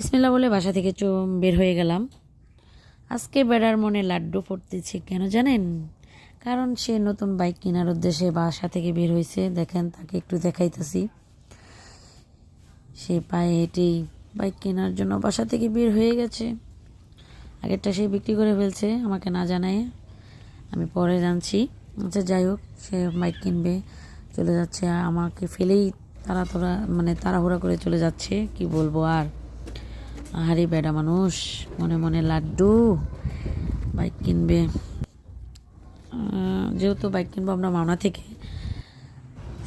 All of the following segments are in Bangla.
বিসমিল্লাহ বলে বাসা থেকে বের হয়ে গেলাম। আজকে বেড়ার মনে লাড্ডু ফুটতেছে, কেন জানেন? কারণ সে নতুন বাইক কেনার উদ্দেশ্যে বাসা থেকে বের হয়েছে। দেখেন, তাকে একটু দেখাইতেছি। সে পায়ে হেঁটেই বাইক কেনার জন্য বাসা থেকে বের হয়ে গেছে। আগেরটা সে বিক্রি করে ফেলছে আমাকে না জানায়, আমি পরে জানছি। আচ্ছা, যাই হোক, সে বাইক কিনবে, চলে যাচ্ছে। আমাকে ফেলেই তাড়াহুড়া করে চলে যাচ্ছে। কি বলবো আর, আহারে বেডা মানুষ, মনে মনে লাড্ডু। বাইক কিনবে, যেহেতু বাইক কিনবো আমরা মাওনা থেকে,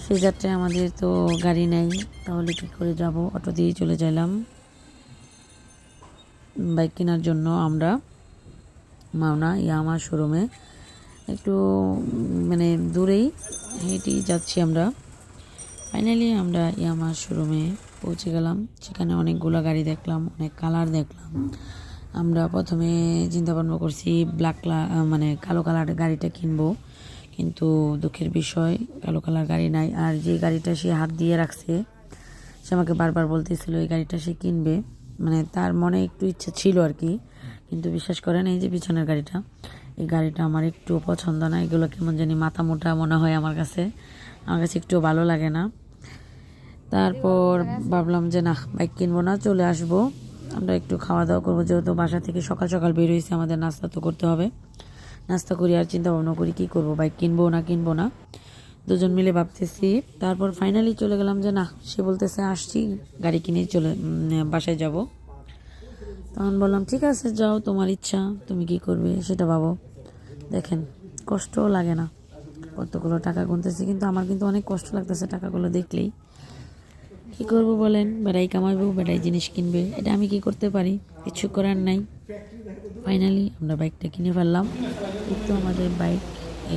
সেই যাত্রায় আমাদের তো গাড়ি নেই, তাহলে কী করে যাব? অটো দিয়েই চলে গেলাম বাইক কেনার জন্য। আমরা মাওনা ইয়ামাহা শোরুমে একটু দূরেই হেঁটেই যাচ্ছি আমরা। ফাইনালি আমরা ইয়ামাহা শোরুমে পৌঁছে গেলাম। সেখানে অনেকগুলো গাড়ি দেখলাম, অনেক কালার দেখলাম। আমরা প্রথমে চিন্তা ভাবনা করছি কালো কালার গাড়িটা কিনবো, কিন্তু দুঃখের বিষয় কালো কালার গাড়ি নাই। আর যে গাড়িটা সে হাত দিয়ে রাখছে, সে আমাকে বারবার বলতেছিল এই গাড়িটা সে কিনবে, তার মনে একটু ইচ্ছা ছিল আর কি। কিন্তু বিশ্বাস করেন, এই যে পিছনের গাড়িটা, এই গাড়িটা আমার একটু পছন্দ না। এগুলো কেমন জানি মাথা মোটা মনে হয় আমার কাছে একটু ভালো লাগে না। তারপর ভাবলাম যে না, বাইক কিনবো না, চলে আসবো। আমরা একটু খাওয়া দাওয়া করবো, যেহেতু বাসা থেকে সকাল সকাল বের হয়েছে, আমাদের নাস্তা তো করতে হবে। নাস্তা করি আর চিন্তা ভাবনা করি কী করবো, বাইক কিনবো না দুজন মিলে ভাবতেছি। তারপর ফাইনালি চলে গেলাম যে না, সে বলতেছে আসছি, গাড়ি কিনেই বাসায় যাব। তখন বললাম ঠিক আছে, যাও, তোমার ইচ্ছা, তুমি কি করবে সেটা ভাবো। দেখেন, কষ্টও লাগে না, কতগুলো টাকা গুনতেছি, কিন্তু আমার কিন্তু অনেক কষ্ট লাগতেছে টাকাগুলো দেখলেই। কি করব বলেন, বেড়াই কামাইবো, বেড়াই জিনিস কিনবে, এটা আমি কি করতে পারি? কিছু করার নাই। ফাইনালি আমরা বাইকটা কিনে ফেললাম। একটু আমাদের বাইক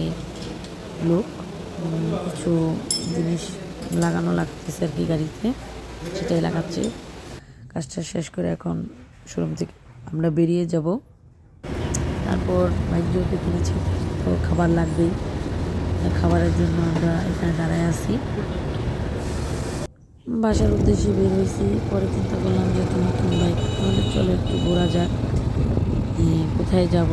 এর লোক কিছু জিনিস লাগানো লাগতেছে আর কি গাড়িতে, সেটাই লাগাচ্ছে। কাজটা শেষ করে এখন শোরুম থেকে আমরা বেরিয়ে যাব। তারপর বাইক যেহেতু কিনেছি, তো খাবার লাগবেই। খাবারের জন্য আমরা এখানে দাঁড়ায় আছি। বাসার উদ্দেশ্যে বের হয়েছি। পরে চিন্তা করলাম যে একটু নতুন বাইক, তাহলে চলো একটু ঘোরা যাক। কোথায় যাব?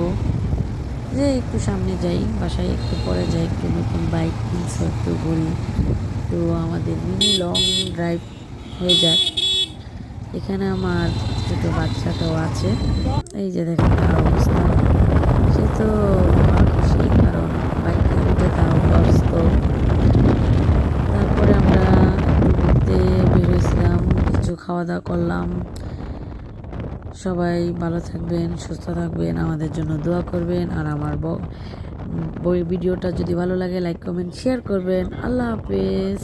যে একটু সামনে যাই, বাসায় একটু পরে যাই, একটু নতুন বাইক কিনছো, একটু ঘুরি, তো আমাদের মিনি লং ড্রাইভ হয়ে যায়। এখানে আমার ছোটো বাচ্চাটাও আছে, এই যে দেখেন তার অবস্থা। সে তো খুশি, কারণ বাইকে উঠে তার অভ্যস্ত। তারপরে আমরা ঘুরতে বের হয়েছিলাম, কিছু খাওয়া দাওয়া করলাম। সবাই ভালো থাকবেন, সুস্থ থাকবেন, আমাদের জন্য দোয়া করবেন। আর আমার ভিডিওটা যদি ভালো লাগে, লাইক কমেন্ট শেয়ার করবেন। আল্লাহ হাফেজ।